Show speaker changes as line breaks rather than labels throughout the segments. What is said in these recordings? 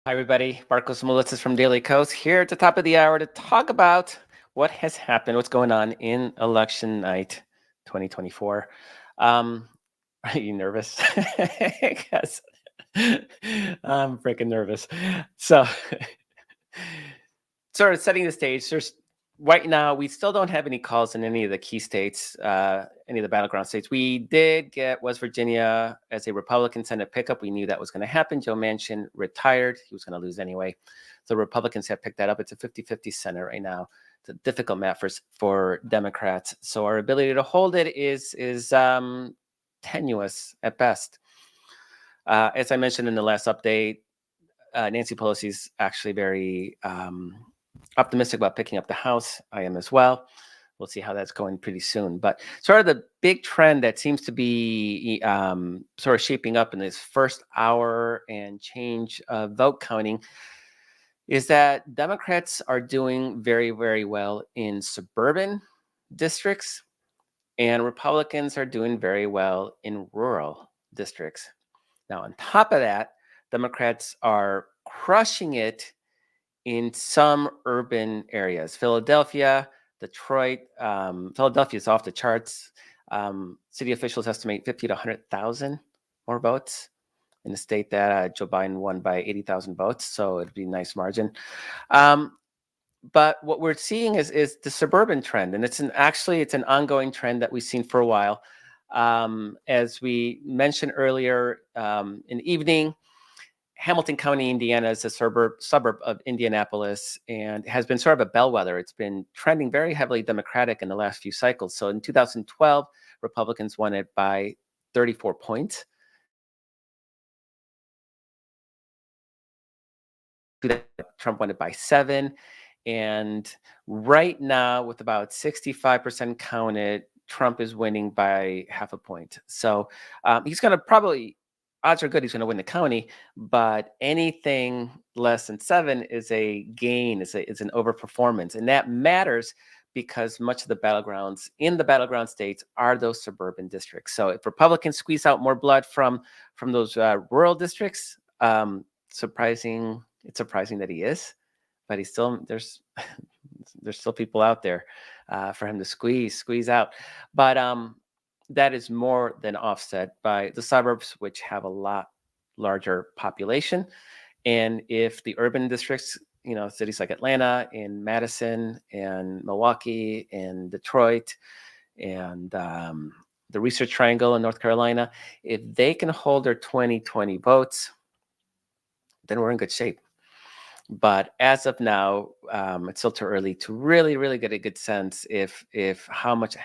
Hi, everybody. Markos Moulitsas from Daily Coast here at the top of the hour to talk about what has happened, what's going on in election night 2024. Are you nervous? Because I'm freaking nervous. So, sort of setting the stage. There's right now we still don't have any calls in any of the key states, any of the battleground states. We did get West Virginia as a Republican Senate pickup. We knew that was going to happen. Joe Manchin retired. He was going to lose anyway. So Republicans have picked that up. It's a 50-50 Senate right now. It's a difficult map for Democrats. So our ability to hold it is tenuous at best. As I mentioned in the last update, Nancy Pelosi's actually very optimistic about picking up the House. I am as well. We'll see how that's going pretty soon. But sort of the big trend that seems to be sort of shaping up in this first hour and change of vote counting is that Democrats are doing very, very well in suburban districts, and Republicans are doing very well in rural districts. Now, on top of that, Democrats are crushing it in some urban areas. Philadelphia, Detroit, Philadelphia is off the charts. City officials estimate 50 to 100,000 more votes in a state that Joe Biden won by 80,000 votes. So it'd be a nice margin. But what we're seeing is the suburban trend, and it's an ongoing trend that we've seen for a while. As we mentioned earlier in the evening, Hamilton County, Indiana is a suburb of Indianapolis and has been sort of a bellwether. It's been trending very heavily Democratic in the last few cycles. So in 2012, Republicans won it by 34 points. Trump won it by 7. And right now, with about 65% counted, Trump is winning by half a point. So he's going to probably, odds are good he's going to win the county, but anything less than 7 is a gain, is an overperformance. And that matters because much of the battlegrounds in the battleground states are those suburban districts. So if Republicans squeeze out more blood from those rural districts, it's surprising that he is, but he's still there's still people out there for him to squeeze out. But that is more than offset by the suburbs, which have a lot larger population. And if the urban districts, cities like Atlanta and Madison and Milwaukee and Detroit and the Research Triangle in North Carolina, if they can hold their 2020 votes, then we're in good shape. But as of now, it's still too early to really, really get a good sense if how much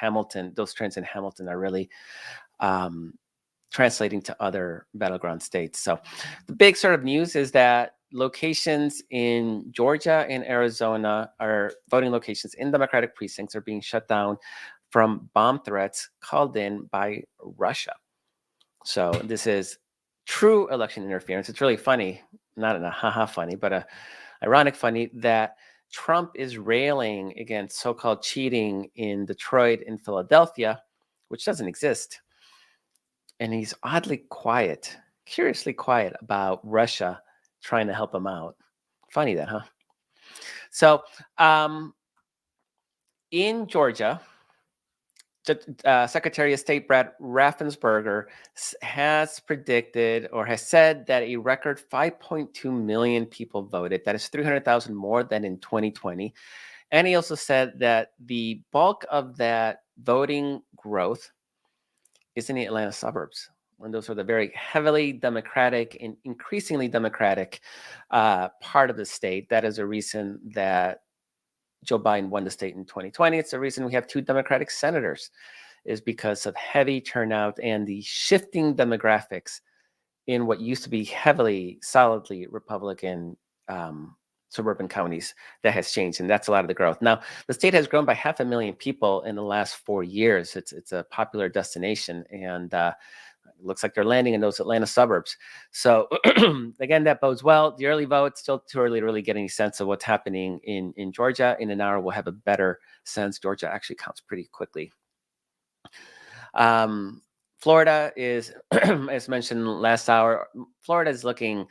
those trends in Hamilton are really translating to other battleground states. So the big sort of news is that locations in Georgia and Arizona voting locations in Democratic precincts are being shut down from bomb threats called in by Russia. So this is true election interference. It's really funny, not in a haha funny, but a ironic funny that Trump is railing against so-called cheating in Detroit and Philadelphia, which doesn't exist. And he's oddly quiet, curiously quiet about Russia trying to help him out. Funny that, huh? So in Georgia, Secretary of State Brad Raffensperger has predicted or has said that a record 5.2 million people voted. That is 300,000 more than in 2020. And he also said that the bulk of that voting growth is in the Atlanta suburbs. And those are the very heavily Democratic and increasingly Democratic part of the state. That is a reason that Joe Biden won the state in 2020. It's the reason we have 2 Democratic senators, is because of heavy turnout and the shifting demographics in what used to be heavily, solidly Republican suburban counties. That has changed, and that's a lot of the growth. Now, the state has grown by 500,000 people in the last 4 years. It's a popular destination, and it looks like they're landing in those Atlanta suburbs. So again, that bodes well. The early vote, still too early to really get any sense of what's happening in Georgia. In an hour, we'll have a better sense. Georgia actually counts pretty quickly. Florida is, as mentioned last hour, Florida is looking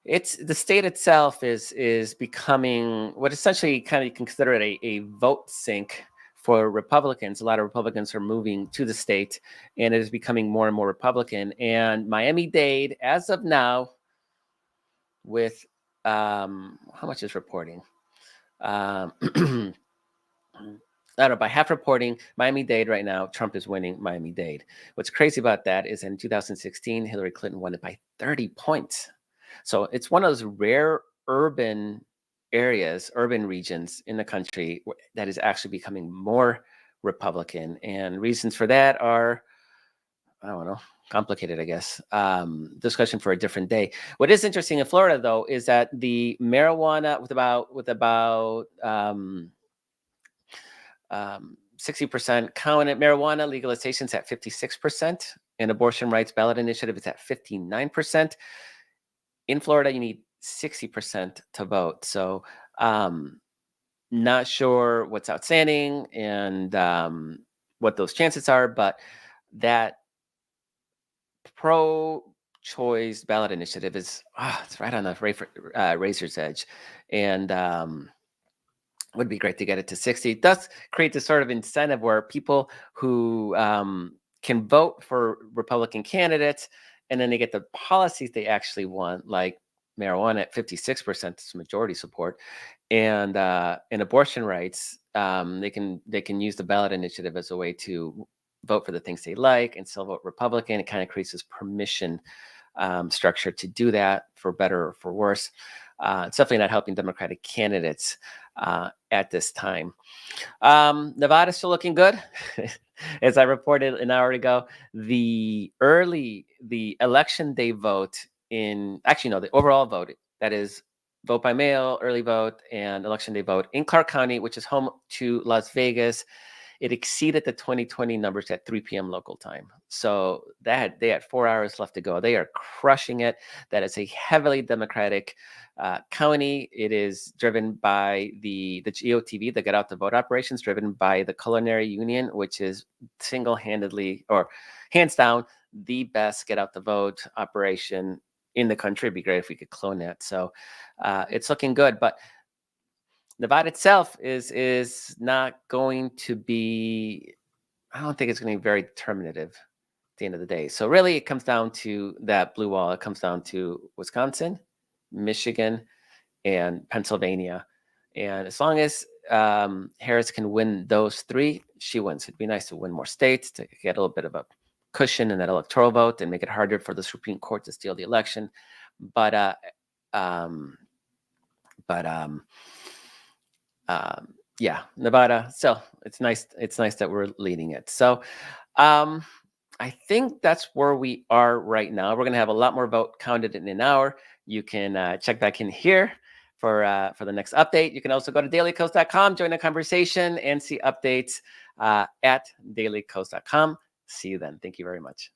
It's the state itself is becoming what essentially kind of you can consider it a vote sink for Republicans. A lot of Republicans are moving to the state, and it is becoming more and more Republican. And Miami-Dade, as of now, with how much is reporting? Um, I don't know, by half reporting, Miami-Dade right now, Trump is winning Miami-Dade. What's crazy about that is in 2016, Hillary Clinton won it by 30 points. So it's one of those rare urban areas, urban regions in the country that is actually becoming more Republican. And reasons for that are, I don't know, complicated, I guess. Discussion for a different day. What is interesting in Florida, though, is that the marijuana with about 60% count at marijuana legalization's at 56%, and abortion rights ballot initiative is at 59%. In Florida, you need 60% to vote. So, not sure what's outstanding and what those chances are, but that pro-choice ballot initiative is it's right on the razor's edge, and would be great to get it to 60. It does create this sort of incentive where people who can vote for Republican candidates and then they get the policies they actually want, like marijuana at 56%, it's majority support, and abortion rights. They can use the ballot initiative as a way to vote for the things they like and still vote Republican. It kind of creates this permission structure to do that, for better or for worse. It's definitely not helping Democratic candidates at this time. Nevada's still looking good. As I reported an hour ago, the election day vote the overall vote, that is vote by mail, early vote, and election day vote in Clark County, which is home to Las Vegas, it exceeded the 2020 numbers at 3 p.m. local time. So they had 4 hours left to go. They are crushing it. That is a heavily Democratic county. It is driven by the GOTV, the Get Out the Vote operations, driven by the Culinary Union, which is single-handedly or hands down the best Get Out the Vote operation in the country. It'd be great if we could clone that. So it's looking good, but Nevada itself is not going to be, I don't think it's going to be very determinative at the end of the day. So really it comes down to that blue wall. It comes down to Wisconsin, Michigan, and Pennsylvania. And as long as Harris can win those three, she wins. It'd be nice to win more states to get a little bit of a cushion in that electoral vote and make it harder for the Supreme Court to steal the election. But yeah, Nevada. So it's nice. It's nice that we're leading it. So I think that's where we are right now. We're going to have a lot more vote counted in an hour. You can check back in here for the next update. You can also go to dailycoast.com, join the conversation, and see updates at dailycoast.com. See you then. Thank you very much.